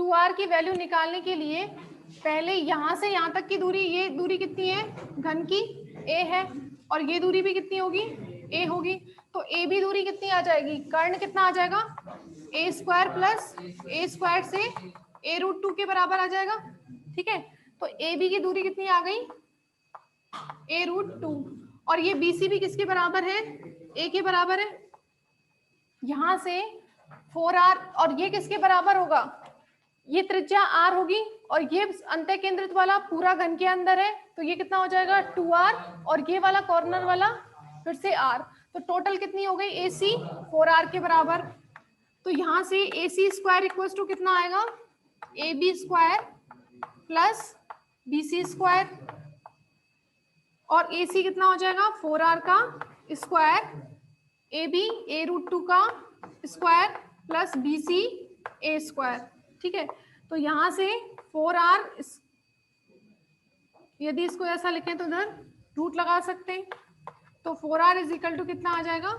2r की value निकालने के लिए पहले यहां से यहां तक की दूरी, ये दूरी कितनी है घन की, a है, और ये दूरी भी कितनी होगी, a होगी। तो ए बी दूरी कितनी आ जाएगी, कर्ण कितना आ जाएगा, a square plus a square से a√2 के बराबर आ जाएगा। ठीक है, तो ए बी की दूरी कितनी आ गई, a√2, और ये BC भी किसके बराबर है, a के बराबर है। यहां से 4r, और ये किसके बराबर होगा, ये त्रिज्या r होगी, और ये अंत्य केंद्रित वाला पूरा घन के अंदर है, तो ये कितना हो जाएगा 2r, और ये वाला कॉर्नर वाला फिर से r, तो टोटल कितनी हो गई AC 4r के बराबर। तो यहां से AC स्क्वायर इक्वल टू कितना आएगा, AB square plus BC square, और AC कितना हो जाएगा 4r का स्क्वायर, AB a√2 का square plus BC a square. ठीक है, तो यहां से 4r, यदि इसको ऐसा लिखें तो इधर रूट लगा सकते हैं, तो 4r इज इक्वल टू कितना आ जाएगा,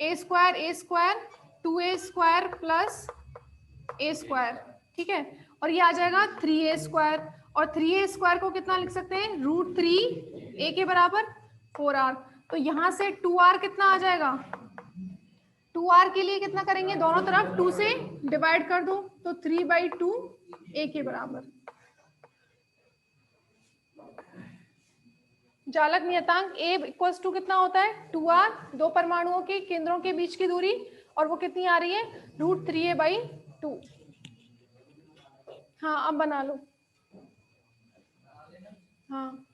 a square 2a square plus a square. ठीक है, और ये आ जाएगा 3a स्क्वायर, और 3a स्क्वायर को कितना लिख सकते हैं, √3a के बराबर 4r। तो यहां से 2r कितना आ जाएगा, 2r के लिए कितना करेंगे, दोनों तरफ 2 से डिवाइड कर दो, तो 3/2 a के बराबर। जालक नियतांक a इक्वल्स टू कितना होता है, 2r, दो परमाणुओं के केंद्रों के बीच की दूरी, और वो कितनी आ रही है, √3a/2। हाँ अब बना लो। हाँ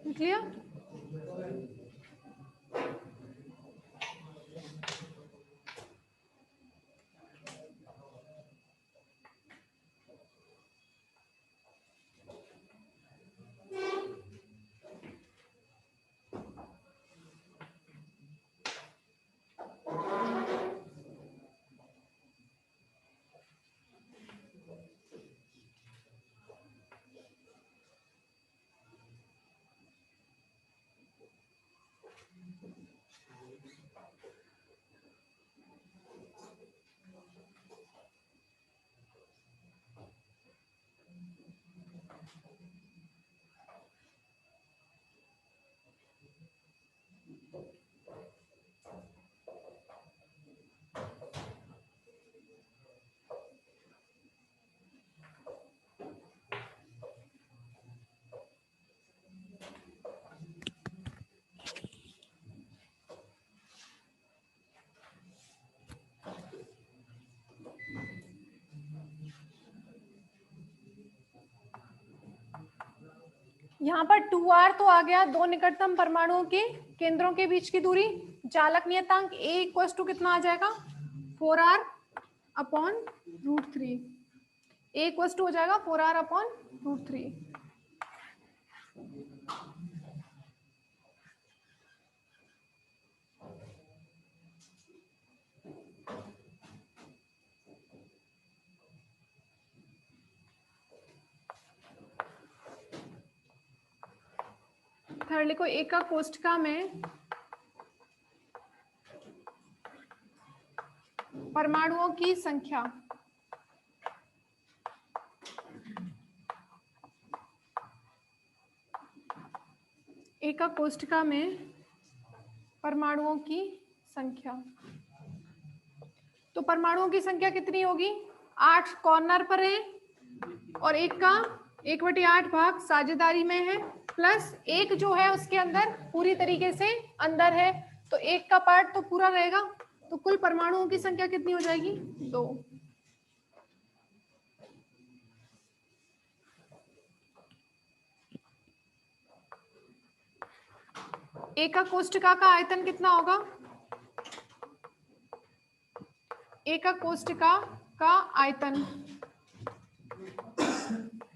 लिख लिया। यहाँ पर 2r तो आ गया, दो निकटतम परमाणुओं के केंद्रों के बीच की दूरी। चालक नियतांक a इक्वल टू कितना आ जाएगा 4r upon √3। a equal to हो जाएगा 4r अपॉन √3। थर्ड लिखो, एकक कोष्ठका में परमाणुओं की संख्या एकक कोष्ठका में परमाणुओं की संख्या। तो परमाणुओं की संख्या कितनी होगी, 8 कॉर्नर पर है और एक का 1/8 भाग साझेदारी में है, प्लस एक जो है उसके अंदर पूरी तरीके से अंदर है, तो एक का पार्ट तो पूरा रहेगा। तो कुल परमाणुओं की संख्या कितनी हो जाएगी 2। एकक कोष्ठका का आयतन कितना होगा, एकक कोष्ठका का आयतन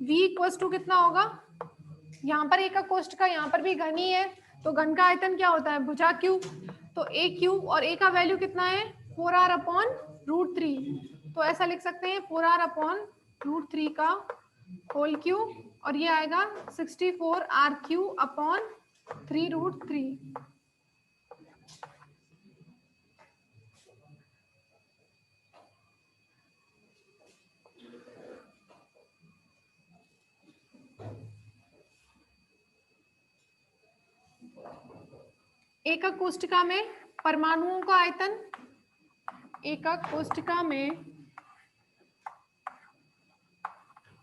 V इक्वल टू कितना होगा, यहाँ पर एकक कोष्ठका, यहाँ पर भी घन ही है, तो घन का आयतन क्या होता है भुजा Q, तो a Q और a का वैल्यू कितना है 4r अपॉन √3। तो ऐसा लिख सकते हैं 4r अपॉन √3 का होल क्यू, और ये आएगा 64r³ अपॉन 3√3। एकक कोष्ठका में परमाणुओं का आयतन, एकक कोष्ठका में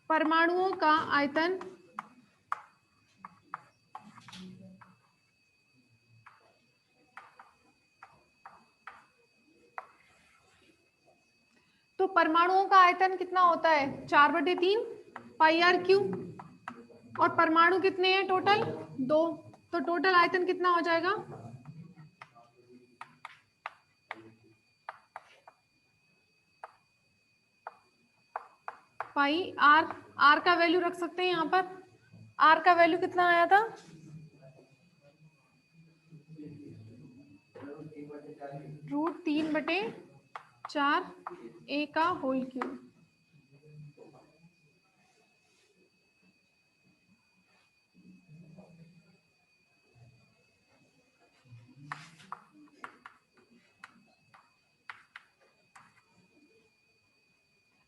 परमाणुओं का आयतन तो परमाणुओं का आयतन कितना होता है 4/3 πr³ और परमाणु कितने हैं टोटल 2, तो टोटल आयतन कितना हो जाएगा πr। r का वैल्यू रख सकते हैं यहाँ पर, r का वैल्यू कितना आया था √3/4 a का होल क्यूब।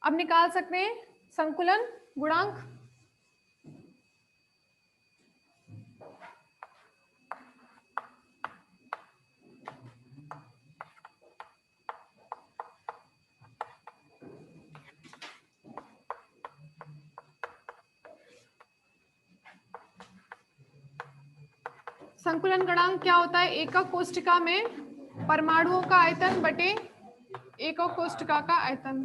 अब निकाल सकते हैं संकुलन गुणांक। संकुलन गुणांक क्या होता है, एकक कोष्ठका में परमाणुओं का आयतन बटे एकक कोष्ठका का आयतन।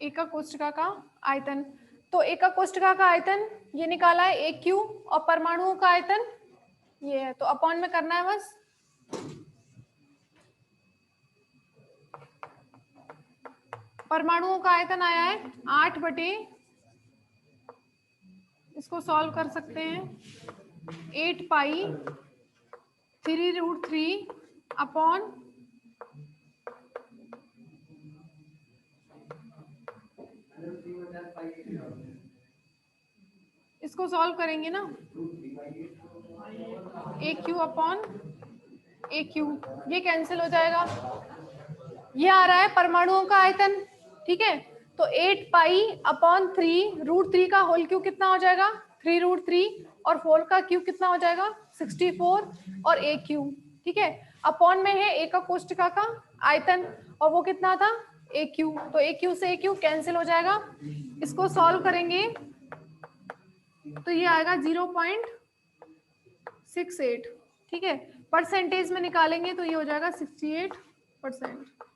एकक कोष्ठका का आयतन, तो एकक कोष्ठका का आयतन ये निकाला है AQ और परमाणुओं का आयतन ये है, तो अपॉन में करना है बस। परमाणुओं का आयतन आया है 8 बटे, इसको सॉल्व कर सकते हैं 8 पाई 3√3 अपॉन इसको सॉल्व करेंगे ना AQ अपॉन AQ, ये कैंसिल हो जाएगा, ये आ रहा है परमाणुओं का आयतन, ठीक है। तो 8 पाई अपॉन 3√3 का होल क्यूब कितना हो जाएगा 3√3 और 4 का क्यूब कितना हो जाएगा 64 और AQ, ठीक है। अपॉन में है एकक कोष्ठका का आयतन और वो कितना था AQ, तो AQ से AQ कैंसिल हो जाएगा, इसको सॉल्व करेंगे तो ये आएगा 0.68, ठीक है। परसेंटेज में निकालेंगे तो ये हो जाएगा 68%।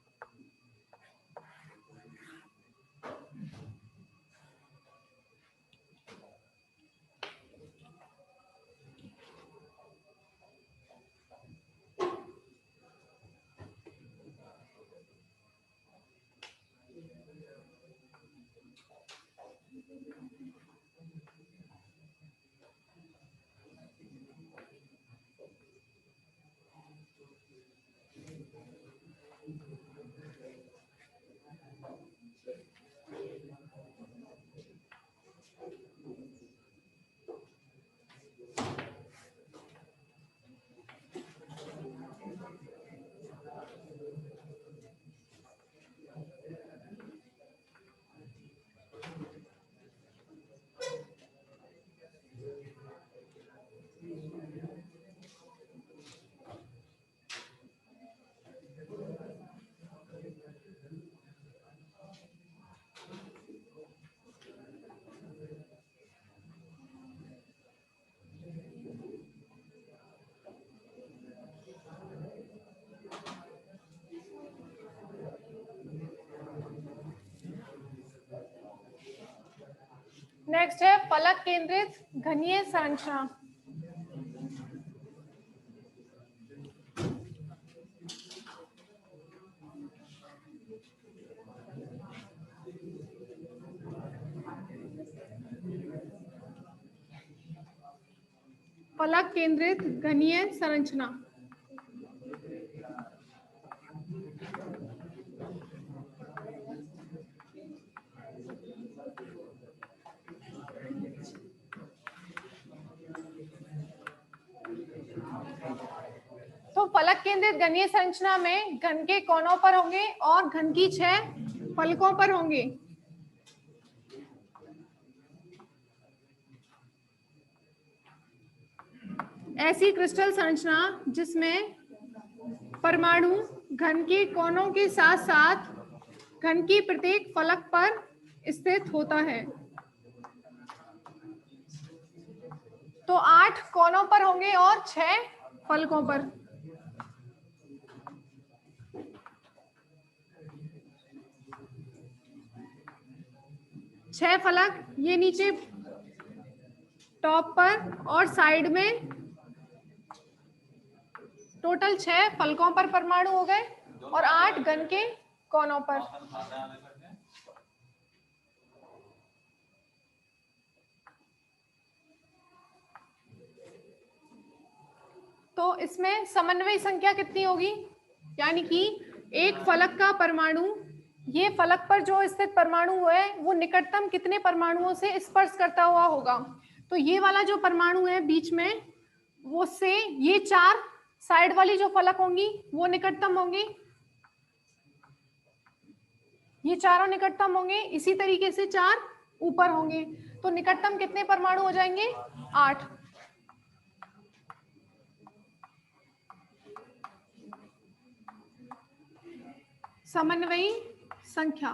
नेक्स्ट है फलक केंद्रित घनीय संरचना। फलक केंद्रित घनीय संरचना। तो फलक केंद्रित घनीय संरचना में घन के कोनों पर होंगे और घन की 6 फलकों पर होंगे। ऐसी क्रिस्टल संरचना जिसमें परमाणु घन के कोनों के साथ साथ घन की प्रत्येक फलक पर स्थित होता है। तो 8 कोनों पर होंगे और 6 फलकों पर। छह फलक ये नीचे टॉप पर और साइड में, टोटल 6 फलकों पर परमाणु हो गए और 8 घन के कोनों पर। तो इसमें समन्वय संख्या कितनी होगी, यानी कि एक फलक का परमाणु, ये फलक पर जो स्थित परमाणु है वो निकटतम कितने परमाणुओं से स्पर्श करता हुआ होगा। तो ये वाला जो परमाणु है बीच में, वो से ये 4 साइड वाली जो फलक होंगी वो निकटतम होंगी, ये चारों निकटतम होंगे। इसी तरीके से 4 ऊपर होंगे। तो निकटतम कितने परमाणु हो जाएंगे, 8। समन्वयी संख्या,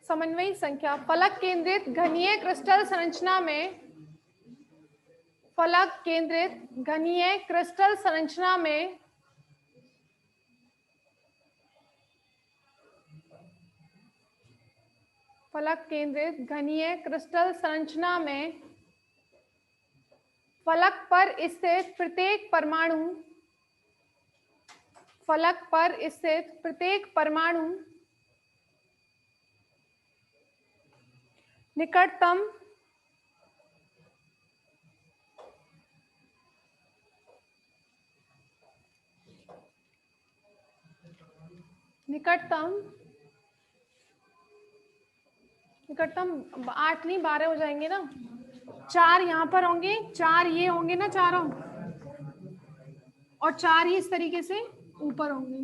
समन्वयी संख्या फलक केंद्रित घनीय क्रिस्टल संरचना में, फलक केंद्रित घनीय क्रिस्टल संरचना में फलक केंद्रित घनीय क्रिस्टल संरचना में फलक पर स्थित प्रत्येक परमाणु, फलक पर स्थित प्रत्येक परमाणु निकटतम निकटतम 8 नहीं 12 हो जाएंगे ना। 4 यहाँ पर होंगे, 4 ये होंगे ना चारों, और 4 ही इस तरीके से ऊपर होंगे।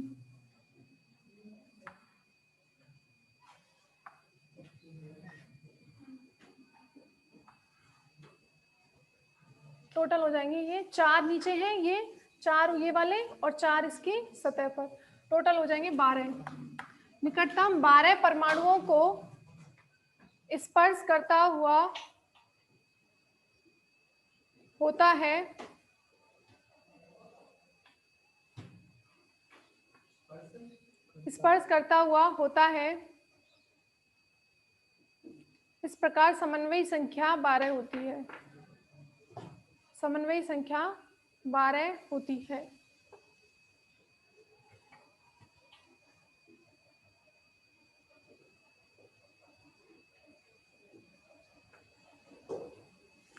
टोटल हो जाएंगे ये 4 नीचे हैं, ये 4 ये वाले और 4 इसकी सतह पर, टोटल हो जाएंगे 12। निकटतम 12 परमाणुओं को स्पर्श करता हुआ होता है स्पर्श करता हुआ होता है, इस प्रकार समन्वयी संख्या 12 होती है। समन्वयी संख्या 12 होती है।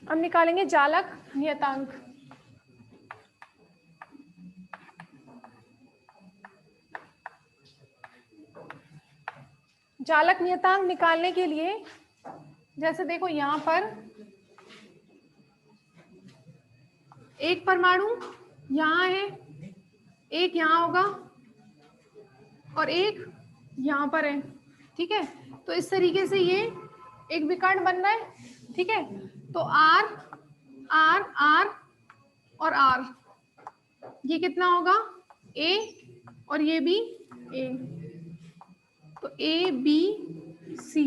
अब निकालेंगे जालक नियतांक। जालक नियतांक निकालने के लिए जैसे देखो यहां पर एक परमाणु यहां है, एक यहां होगा और एक यहां पर है, ठीक है। तो इस तरीके से ये एक विकर्ण बन रहा है, ठीक है। तो आर आर आर और आर, ये कितना होगा ए और ये भी ए, तो ए बी सी।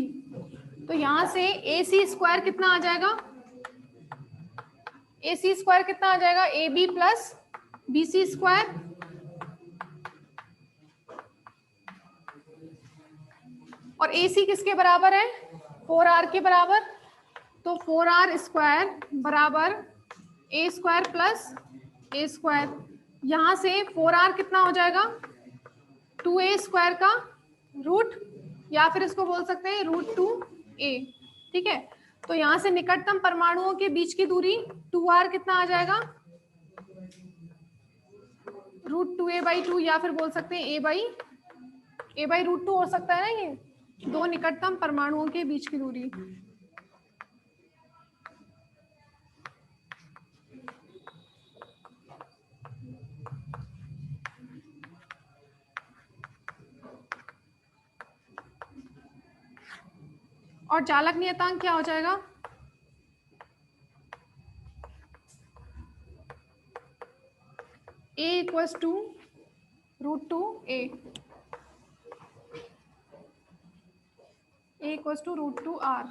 तो यहां से ए सी स्क्वायर कितना आ जाएगा, ए सी स्क्वायर कितना आ जाएगा, A B plus B C square. और ए सी किसके बराबर है, 4r के बराबर। तो 4r स्क्वायर बराबर ए स्क्वायर प्लस ए स्क्वायर। यहां से 4r कितना हो जाएगा, 2a स्क्वायर का रूट, या फिर इसको बोल सकते हैं रूट 2a, ठीक है। तो यहां से निकटतम परमाणुओं के बीच की दूरी 2r कितना आ जाएगा, रूट 2a/2, या फिर बोल सकते हैं a बाई रूट 2 हो सकता है ना, ये दो निकटतम परमाणुओं के बीच की दूरी। और चालक नियतांक क्या हो जाएगा, a equals to root 2a, a equals to root 2r।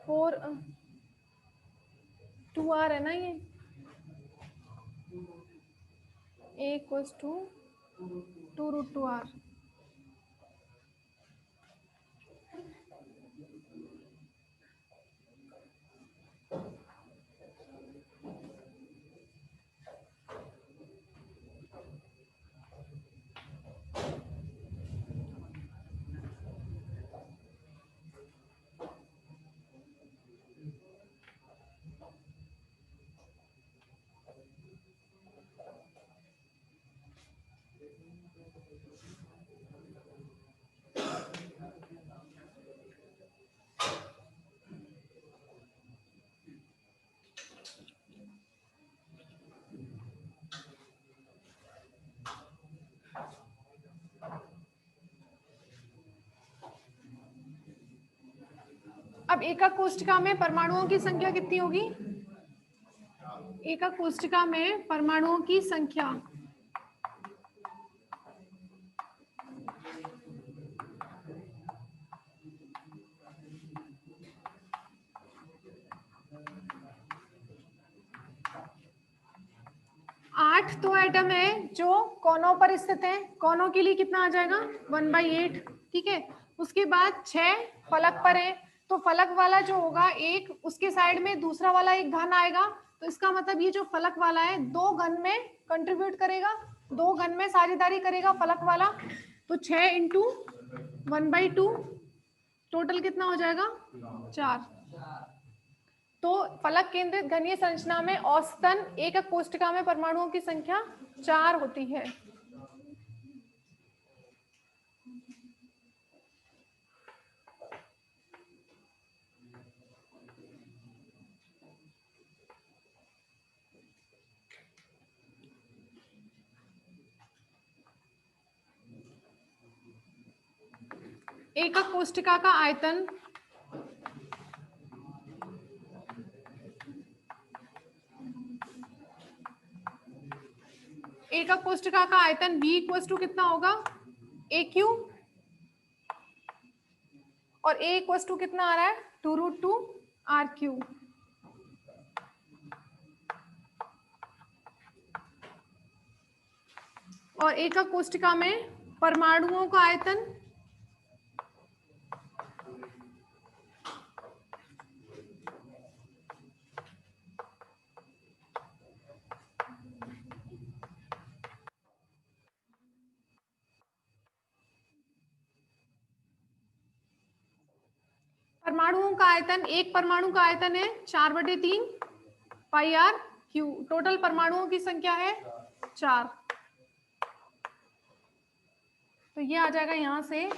For 2r है ना ये, a equals to 2 root 2r। अब एकक कोष्ठिका में परमाणुओं की संख्या कितनी होगी, एकक कोष्ठिका में परमाणुओं की संख्या आठ तो एटम है जो कोनों पर स्थित है, कोनों के लिए कितना आ जाएगा 1/8, ठीक है। उसके बाद 6 फलक पर है, तो फलक वाला जो होगा एक, उसके साइड में दूसरा वाला एक घन आएगा, तो इसका मतलब ये जो फलक वाला है 2 घन में कंट्रीब्यूट करेगा, 2 घन में साझेदारी करेगा फलक वाला। तो 6 इंटू 1/2 टोटल कितना हो जाएगा 4। तो फलक केंद्रित घनीय संरचना में औसतन एकक कोष्ठिका में परमाणुओं की संख्या 4 होती है। एकक कोष्ठिका का आयतन एकक कोष्ठका का आयतन V इक्वल टू कितना होगा, AQ, और A इक्वल टू कितना आ रहा है, 2√2 RQ। और एकक कोष्ठका में परमाणुओं का आयतन एक परमाणु का आयतन है 4/3 पाई आर क्यू। टोटल परमाणुओं की संख्या है 4। तो ये आ जाएगा यहाँ से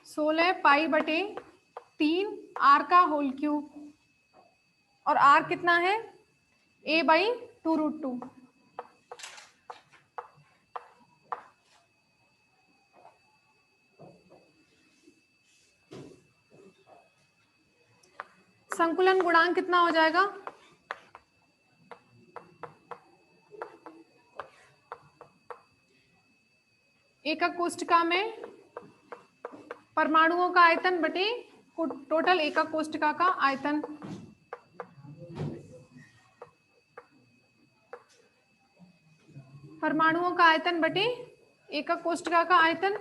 16 पाई/3 आर का होल क्यूब, और आर कितना है, A/2√2। संकुलन गुणांक कितना हो जाएगा, एकक कोष्ठका में परमाणुओं का आयतन बटे टोटल एकक कोष्ठका का आयतन। परमाणुओं का आयतन बटे एकक कोष्ठका का आयतन,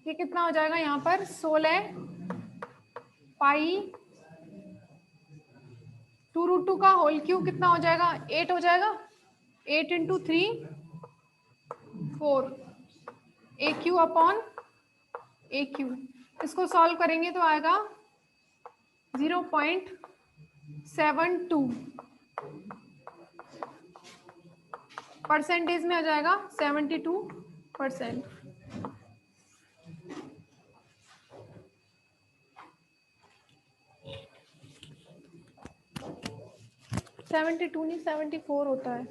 ये कितना हो जाएगा यहाँ पर 16 पाई/2√2 का होल क्यूब कितना हो जाएगा, 8 हो जाएगा। 8 × 3 4 AQ/AQ। इसको सॉल्व करेंगे तो आएगा 0.72, परसेंटेज में आ जाएगा 72%। 72 नहीं 74 होता है।